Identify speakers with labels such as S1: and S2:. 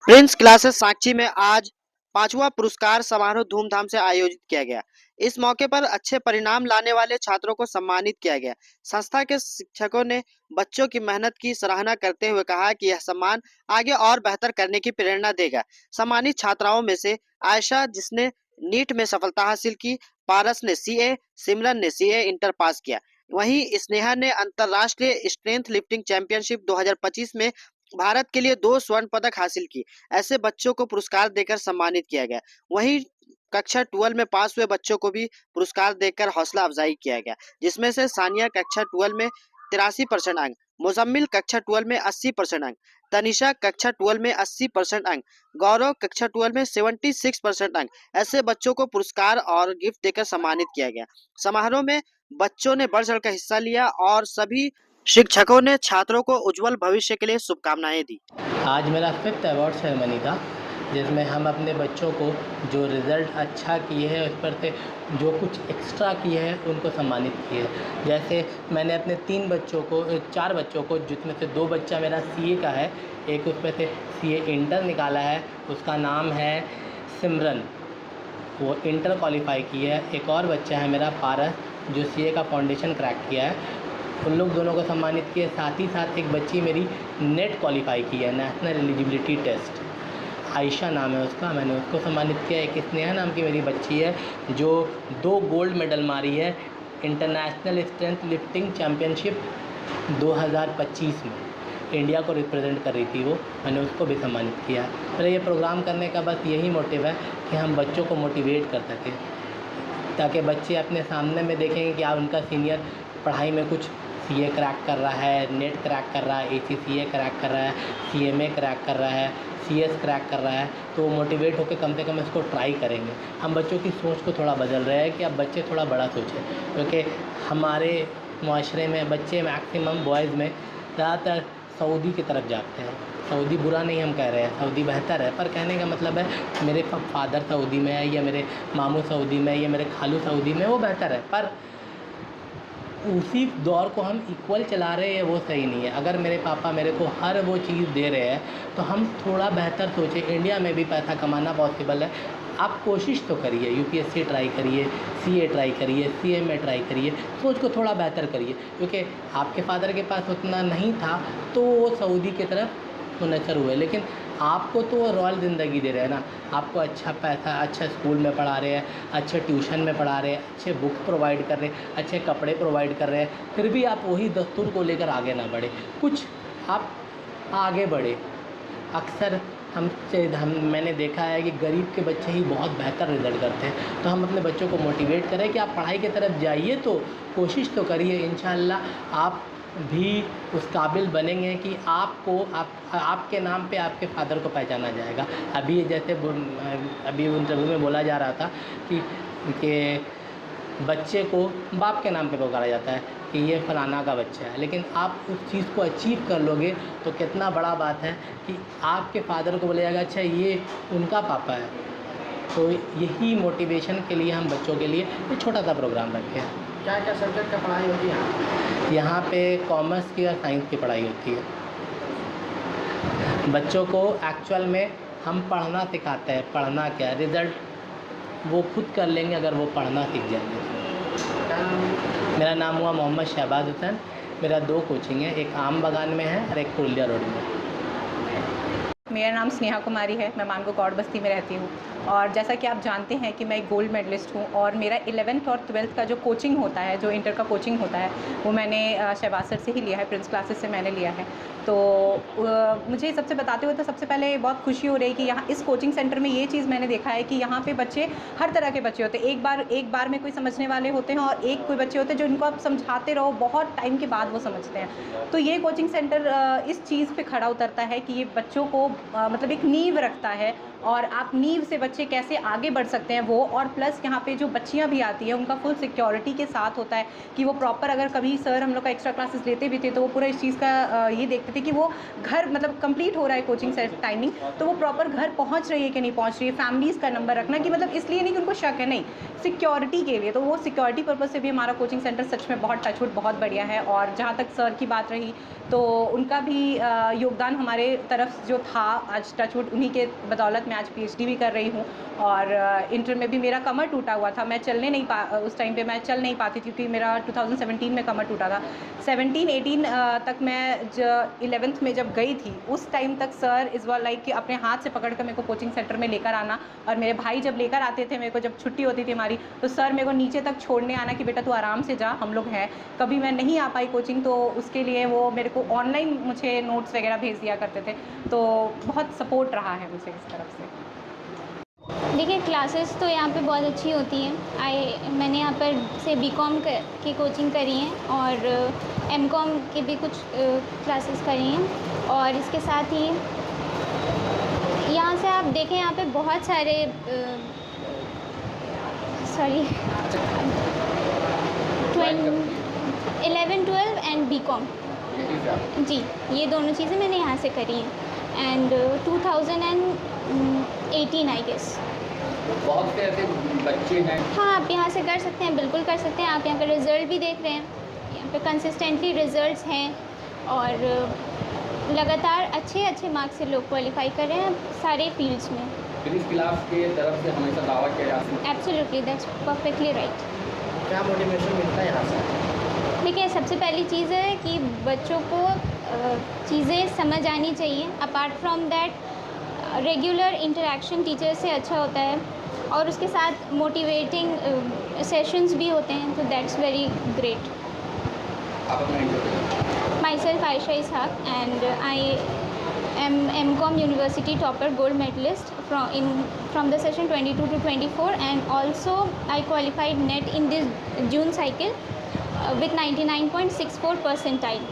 S1: Prince classes साक्षी में आज पांचवा पुरस्कार समारोह धूमधाम से आयोजित किया गया। इस मौके पर अच्छे परिणाम लाने वाले छात्रों को सम्मानित किया गया। संस्था के शिक्षकों ने बच्चों की मेहनत की सराहना करते हुए कहा कि यह सम्मान आगे और बेहतर करने की प्रेरणा देगा। सम्मानित छात्राओं में से आयशा, जिसने नीट में सफलता हासिल की, पारस ने सीए, सिमरन ने सीए इंटर पास किया। वहीं स्नेहा ने अंतर्राष्ट्रीय स्ट्रेंथ लिफ्टिंग चैंपियनशिप 2025 में भारत के लिए 2 स्वर्ण पदक हासिल की। ऐसे बच्चों को पुरस्कार देकर सम्मानित किया गया। वहीं कक्षा 12 में पास हुए बच्चों को भी पुरस्कार देकर हौसला अफजाई किया गया, जिसमें से सानिया कक्षा 12 में 83% अंक, मुजम्मिल कक्षा 12 में 80% अंक, तनिषा कक्षा 12 में 80% अंक, गौरव कक्षा 12 में 76% अंक। ऐसे बच्चों को पुरस्कार और गिफ्ट देकर सम्मानित किया गया। समारोह में बच्चों ने बढ़ चढ़कर हिस्सा लिया और सभी शिक्षकों ने छात्रों को उज्जवल भविष्य के लिए शुभकामनाएं दी।
S2: आज मेरा 5th अवार्ड सेरेमनी था, जिसमें हम अपने बच्चों को जो रिज़ल्ट अच्छा किए हैं उस पर से जो कुछ एक्स्ट्रा किए हैं उनको सम्मानित किए। जैसे मैंने अपने 4 बच्चों को, जिसमें से 2 बच्चा मेरा सीए का है, एक उसमें से सीए इंटर निकाला है, उसका नाम है सिमरन, वो इंटर क्वालिफ़ाई की है। एक और बच्चा है मेरा पारस, जो सीए का फाउंडेशन क्रैक किया है। उन लोग दोनों को सम्मानित किए। साथ ही साथ एक बच्ची मेरी नेट क्वालिफ़ाई की है, नेशनल एलिजिबिलिटी टेस्ट, आयशा नाम है उसका, मैंने उसको सम्मानित किया। एक स्नेहा नाम की मेरी बच्ची है जो 2 गोल्ड मेडल मारी है इंटरनेशनल स्ट्रेंथ लिफ्टिंग चैम्पियनशिप 2025 में, इंडिया को रिप्रेजेंट कर रही थी वो, मैंने उसको भी सम्मानित किया। मेरा ये प्रोग्राम करने का बस यही मोटिव है कि हम बच्चों को मोटिवेट कर सकें, ताकि बच्चे अपने सामने में देखेंगे कि उनका सीनियर पढ़ाई में कुछ सीए क्रैक कर रहा है, नेट क्रैक कर रहा है, एसीसीए क्रैक कर रहा है, सीएमए क्रैक कर रहा है, सीएस क्रैक कर रहा है, तो वो मोटिवेट होकर कम से कम इसको ट्राई करेंगे। हम बच्चों की सोच को थोड़ा बदल रहे हैं कि अब बच्चे थोड़ा बड़ा सोचें, क्योंकि हमारे मुआशरे में बच्चे मैक्सिमम बॉयज़ में ज़्यादातर सऊदी की तरफ जाते हैं। सऊदी बुरा नहीं हम कह रहे हैं, सऊदी बेहतर है, पर कहने का मतलब है मेरे फादर सऊदी में है, या मेरे मामू सऊदी में, या मेरे खालू सऊदी में, वो बेहतर है। पर उसी दौर को हम इक्वल चला रहे हैं, वो सही नहीं है। अगर मेरे पापा मेरे को हर वो चीज़ दे रहे हैं तो हम थोड़ा बेहतर सोचें। इंडिया में भी पैसा कमाना पॉसिबल है, आप कोशिश तो करिए, यूपीएससी ट्राई करिए, सीए ट्राई करिए, सीएमए ट्राई करिए, सोच को थोड़ा बेहतर करिए। क्योंकि आपके फादर के पास उतना नहीं था तो वो सऊदी की तरफ मुनसर हुए, लेकिन आपको तो वो रॉयल ज़िंदगी दे रहे हैं ना। आपको अच्छा पैसा, अच्छा स्कूल में पढ़ा रहे हैं, अच्छे ट्यूशन में पढ़ा रहे हैं, अच्छे बुक प्रोवाइड कर रहे हैं, अच्छे कपड़े प्रोवाइड कर रहे हैं, फिर भी आप वही दस्तूर को लेकर आगे ना बढ़े, कुछ आप आगे बढ़े। अक्सर मैंने देखा है कि गरीब के बच्चे ही बहुत बेहतर रिज़ल्ट करते हैं, तो हम अपने बच्चों को मोटिवेट करें कि आप पढ़ाई की तरफ जाइए, तो कोशिश तो करिए, इंशाअल्लाह आप भी उस काबिल बनेंगे कि आपके नाम पे आपके फ़ादर को पहचाना जाएगा। अभी जैसे अभी इंटरव्यू में बोला जा रहा था कि बच्चे को बाप के नाम पे पुकारा जाता है कि ये फलाना का बच्चा है, लेकिन आप उस चीज़ को अचीव कर लोगे तो कितना बड़ा बात है कि आपके फादर को बोला जाएगा अच्छा ये उनका पापा है। तो यही मोटिवेशन के लिए हम बच्चों के लिए ये छोटा सा प्रोग्राम रखे हैं।
S1: क्या क्या सब्जेक्ट का पढ़ाई होती है
S2: यहाँ पे कॉमर्स की और साइंस की पढ़ाई होती है। बच्चों को एक्चुअल में हम पढ़ना सिखाते हैं, पढ़ना क्या, रिज़ल्ट वो खुद कर लेंगे अगर वो पढ़ना सीख जाएंगे। मेरा नाम हुआ मोहम्मद शहबाज हुसैन। मेरा 2 कोचिंग है, एक आम बागान में है और एक पुरुलिया रोड में।
S3: मेरा नाम स्नेहा कुमारी है, मैं मानगो कौड़ बस्ती में रहती हूँ। और जैसा कि आप जानते हैं कि मैं एक गोल्ड मेडलिस्ट हूँ, और मेरा 11th और 12th का जो कोचिंग होता है, जो इंटर का कोचिंग होता है, वो मैंने शहबाज सर से ही लिया है, प्रिंस क्लासेस से मैंने लिया है। तो मुझे सबसे बताते हुए तो सबसे पहले बहुत खुशी हो रही है कि यहाँ इस कोचिंग सेंटर में ये चीज़ मैंने देखा है कि यहाँ पे बच्चे, हर तरह के बच्चे होते हैं। एक बार में कोई समझने वाले होते हैं, और कोई बच्चे होते हैं जो इनको आप समझाते रहो, बहुत टाइम के बाद वो समझते हैं। तो ये कोचिंग सेंटर इस चीज़ पे खड़ा उतरता है कि ये बच्चों को मतलब एक नींव रखता है, और आप नींव से बच्चे कैसे आगे बढ़ सकते हैं वो, और प्लस यहाँ पे जो बच्चियाँ भी आती हैं उनका फुल सिक्योरिटी के साथ होता है कि वो प्रॉपर, अगर कभी सर हम लोग का एक्स्ट्रा क्लासेस लेते भी थे तो वो पूरा इस चीज़ का ये देखते थे थी कि वो घर मतलब कंप्लीट हो रहा है कोचिंग सेट टाइमिंग, तो वो प्रॉपर घर पहुंच रही है कि नहीं पहुंच रही है, फैमिलीज़ का नंबर रखना कि मतलब इसलिए नहीं कि उनको शक है, नहीं, सिक्योरिटी के लिए। तो वो सिक्योरिटी पर्पज़ से भी हमारा कोचिंग सेंटर सच में बहुत टचवुड बहुत बढ़िया है। और जहाँ तक सर की बात रही, तो उनका भी योगदान हमारे तरफ जो था, आज टचवुड उन्हीं के बदौलत मैं आज पीएचडी भी कर रही हूँ। और इंटर में भी मेरा कमर टूटा हुआ था, मैं चलने नहीं उस टाइम पे मैं चल नहीं पाती थी, क्योंकि मेरा 2017 में कमर टूटा था। 17-18 तक मैं 11th में जब गई थी, उस टाइम तक सर इज़ वाज लाइक कि अपने हाथ से पकड़ कर मेरे को कोचिंग सेंटर में लेकर आना, और मेरे भाई जब लेकर आते थे मेरे को, जब छुट्टी होती थी हमारी, तो सर मेरे को नीचे तक छोड़ने आना कि बेटा तू आराम से जा, हम लोग हैं। कभी मैं नहीं आ पाई कोचिंग, तो उसके लिए वो मेरे को ऑनलाइन मुझे नोट्स वगैरह भेज दिया करते थे, तो बहुत सपोर्ट रहा है मुझे इस तरफ से।
S4: देखिए, क्लासेस तो यहाँ पे बहुत अच्छी होती हैं। मैंने यहाँ पर से बीकॉम की कोचिंग करी है, और एमकॉम के भी कुछ क्लासेस करी हैं। और इसके साथ ही यहाँ से आप देखें, यहाँ पे बहुत सारे 11-12 एंड बीकॉम, जी, ये दोनों चीज़ें मैंने यहाँ से करी हैं। And 2018 I guess.
S5: बहुत से ऐसे बच्चे हैं।
S4: हाँ, आप यहाँ से कर सकते हैं, बिल्कुल कर सकते हैं। आप यहाँ का रिज़ल्ट भी देख रहे हैं, यहाँ पे कंसिस्टेंटली रिज़ल्ट्स हैं, और लगातार अच्छे मार्क्स से लोग क्वालिफाई कर रहे हैं सारे फील्ड्स में।
S5: फिर इस क्लास के तरफ से हमेशा दावा किया जाता है।
S4: Absolutely, that's perfectly right.
S2: क्या मोटिवेशन मिलता है यहाँ से?
S4: देखिए, सबसे पहली चीज़ है कि बच्चों को चीज़ें समझ आनी चाहिए। Apart from that, regular interaction teacher से अच्छा होता है, और उसके साथ मोटिवेटिंग सेशंस भी होते हैं, तो दैट्स वेरी ग्रेट।
S5: आप अपना introduction.
S4: Myself Ayesha Ishaq, and I am MCom university topper, gold medallist from the session 22 to 24, and also I qualified NET in this June cycle with 99.64 percentile.